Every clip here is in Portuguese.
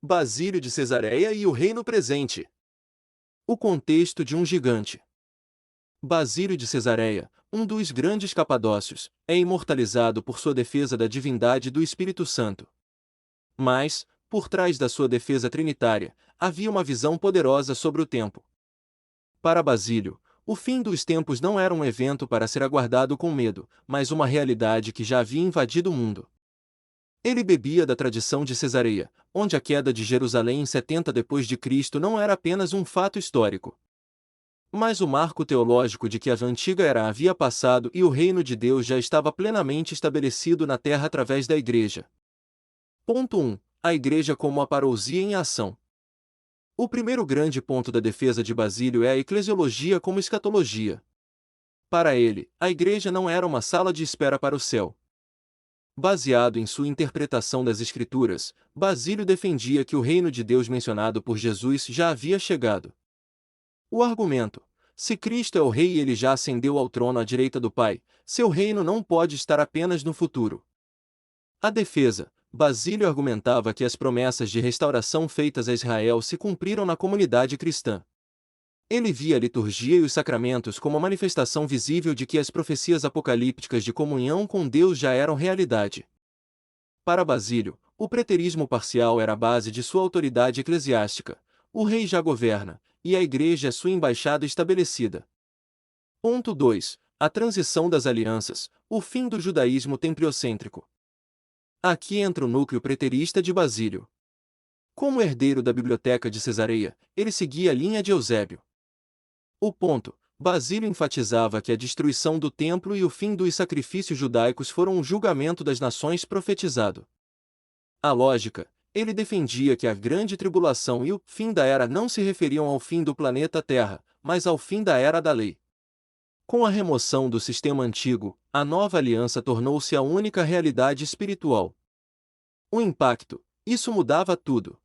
Basílio de Cesareia e o reino presente. O contexto de um gigante. Basílio de Cesareia, um dos grandes capadócios, é imortalizado por sua defesa da divindade do Espírito Santo. Mas, por trás da sua defesa trinitária, havia uma visão poderosa sobre o tempo. Para Basílio, o fim dos tempos não era um evento para ser aguardado com medo, mas uma realidade que já havia invadido o mundo. Ele bebia da tradição de Cesareia, onde a queda de Jerusalém em 70 d.C. não era apenas um fato histórico, mas o marco teológico de que a antiga era havia passado e o reino de Deus já estava plenamente estabelecido na terra através da Igreja. Ponto 1. A Igreja como a parousia em ação. O primeiro grande ponto da defesa de Basílio é a eclesiologia como escatologia. Para ele, a Igreja não era uma sala de espera para o céu. Baseado em sua interpretação das Escrituras, Basílio defendia que o reino de Deus mencionado por Jesus já havia chegado. O argumento: se Cristo é o Rei e ele já ascendeu ao trono à direita do Pai, seu reino não pode estar apenas no futuro. A defesa: Basílio argumentava que as promessas de restauração feitas a Israel se cumpriram na comunidade cristã. Ele via a liturgia e os sacramentos como a manifestação visível de que as profecias apocalípticas de comunhão com Deus já eram realidade. Para Basílio, o preterismo parcial era a base de sua autoridade eclesiástica. O rei já governa, e a igreja é sua embaixada estabelecida. Ponto 2. A transição das alianças, o fim do judaísmo templiocêntrico. Aqui entra o núcleo preterista de Basílio. Como herdeiro da biblioteca de Cesareia, ele seguia a linha de Eusébio. O ponto: Basílio enfatizava que a destruição do templo e o fim dos sacrifícios judaicos foram um julgamento das nações profetizado. A lógica: ele defendia que a grande tribulação e o fim da era não se referiam ao fim do planeta Terra, mas ao fim da era da lei. Com a remoção do sistema antigo, a nova aliança tornou-se a única realidade espiritual. O impacto: isso mudava tudo.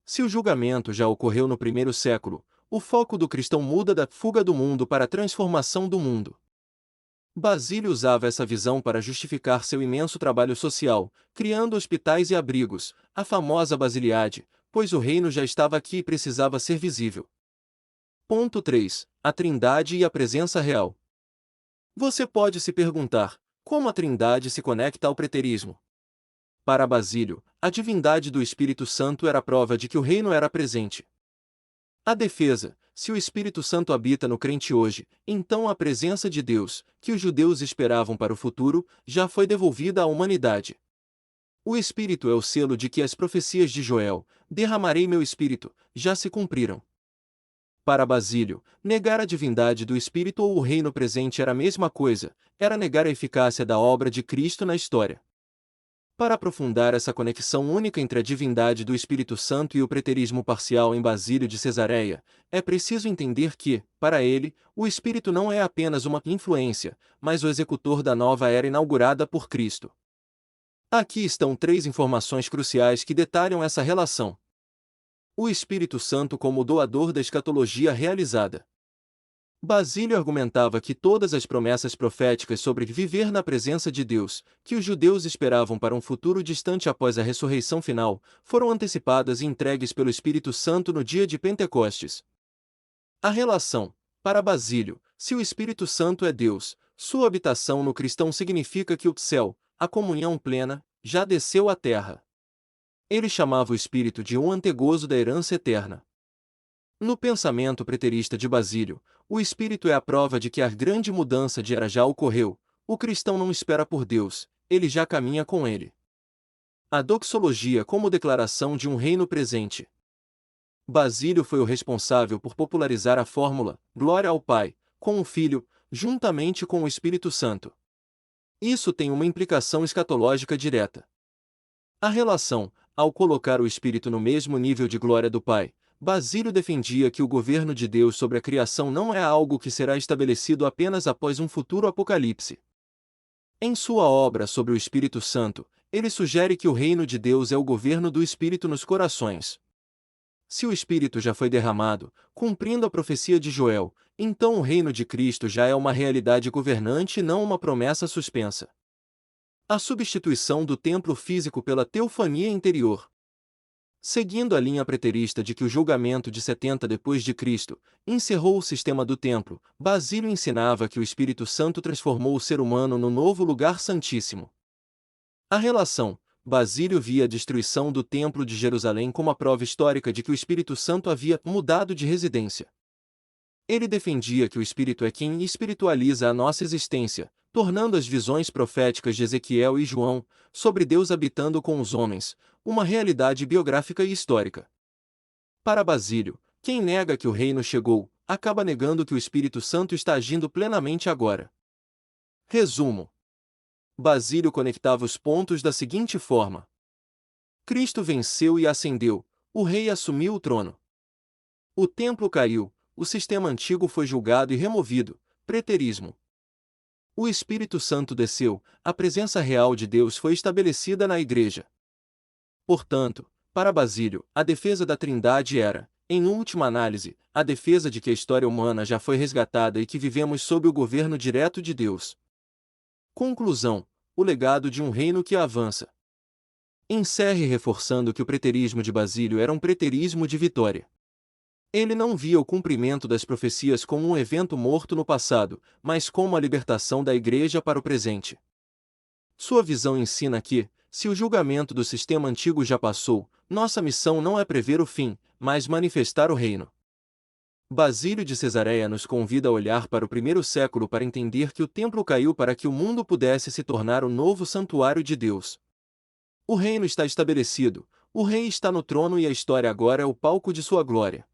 Se o julgamento já ocorreu no primeiro século, o foco do cristão muda da fuga do mundo para a transformação do mundo. Basílio usava essa visão para justificar seu imenso trabalho social, criando hospitais e abrigos, a famosa Basiliade, pois o reino já estava aqui e precisava ser visível. Ponto 3. A Trindade e a presença real. Você pode se perguntar: como a Trindade se conecta ao preterismo? Para Basílio, a divindade do Espírito Santo era a prova de que o reino era presente. A defesa: se o Espírito Santo habita no crente hoje, então a presença de Deus, que os judeus esperavam para o futuro, já foi devolvida à humanidade. O Espírito é o selo de que as profecias de Joel, derramarei meu Espírito, já se cumpriram. Para Basílio, negar a divindade do Espírito ou o reino presente era a mesma coisa, era negar a eficácia da obra de Cristo na história. Para aprofundar essa conexão única entre a divindade do Espírito Santo e o preterismo parcial em Basílio de Cesareia, é preciso entender que, para ele, o Espírito não é apenas uma influência, mas o executor da nova era inaugurada por Cristo. Aqui estão 3 informações cruciais que detalham essa relação. O Espírito Santo como doador da escatologia realizada. Basílio argumentava que todas as promessas proféticas sobre viver na presença de Deus, que os judeus esperavam para um futuro distante após a ressurreição final, foram antecipadas e entregues pelo Espírito Santo no dia de Pentecostes. A relação: para Basílio, se o Espírito Santo é Deus, sua habitação no cristão significa que o céu, a comunhão plena, já desceu à terra. Ele chamava o Espírito de um antegozo da herança eterna. No pensamento preterista de Basílio, o Espírito é a prova de que a grande mudança de era já ocorreu. O cristão não espera por Deus, ele já caminha com ele. A doxologia como declaração de um reino presente. Basílio foi o responsável por popularizar a fórmula glória ao Pai, com o Filho, juntamente com o Espírito Santo. Isso tem uma implicação escatológica direta. A relação: ao colocar o Espírito no mesmo nível de glória do Pai, Basílio defendia que o governo de Deus sobre a criação não é algo que será estabelecido apenas após um futuro apocalipse. Em sua obra sobre o Espírito Santo, ele sugere que o reino de Deus é o governo do Espírito nos corações. Se o Espírito já foi derramado, cumprindo a profecia de Joel, então o reino de Cristo já é uma realidade governante e não uma promessa suspensa. A substituição do templo físico pela teofania interior. Seguindo a linha preterista de que o julgamento de 70 depois de Cristo encerrou o sistema do templo, Basílio ensinava que o Espírito Santo transformou o ser humano no novo lugar santíssimo. A relação, Basílio via a destruição do Templo de Jerusalém como a prova histórica de que o Espírito Santo havia mudado de residência. Ele defendia que o Espírito é quem espiritualiza a nossa existência, tornando as visões proféticas de Ezequiel e João, sobre Deus habitando com os homens, uma realidade biográfica e histórica. Para Basílio, quem nega que o reino chegou, acaba negando que o Espírito Santo está agindo plenamente agora. Resumo. Basílio conectava os pontos da seguinte forma: Cristo venceu e ascendeu, o rei assumiu o trono. O templo caiu, o sistema antigo foi julgado e removido, preterismo. O Espírito Santo desceu, a presença real de Deus foi estabelecida na Igreja. Portanto, para Basílio, a defesa da Trindade era, em última análise, a defesa de que a história humana já foi resgatada e que vivemos sob o governo direto de Deus. Conclusão: o legado de um reino que avança. Encerre reforçando que o preterismo de Basílio era um preterismo de vitória. Ele não via o cumprimento das profecias como um evento morto no passado, mas como a libertação da Igreja para o presente. Sua visão ensina que, se o julgamento do sistema antigo já passou, nossa missão não é prever o fim, mas manifestar o reino. Basílio de Cesareia nos convida a olhar para o primeiro século para entender que o templo caiu para que o mundo pudesse se tornar o novo santuário de Deus. O reino está estabelecido, o rei está no trono e a história agora é o palco de sua glória.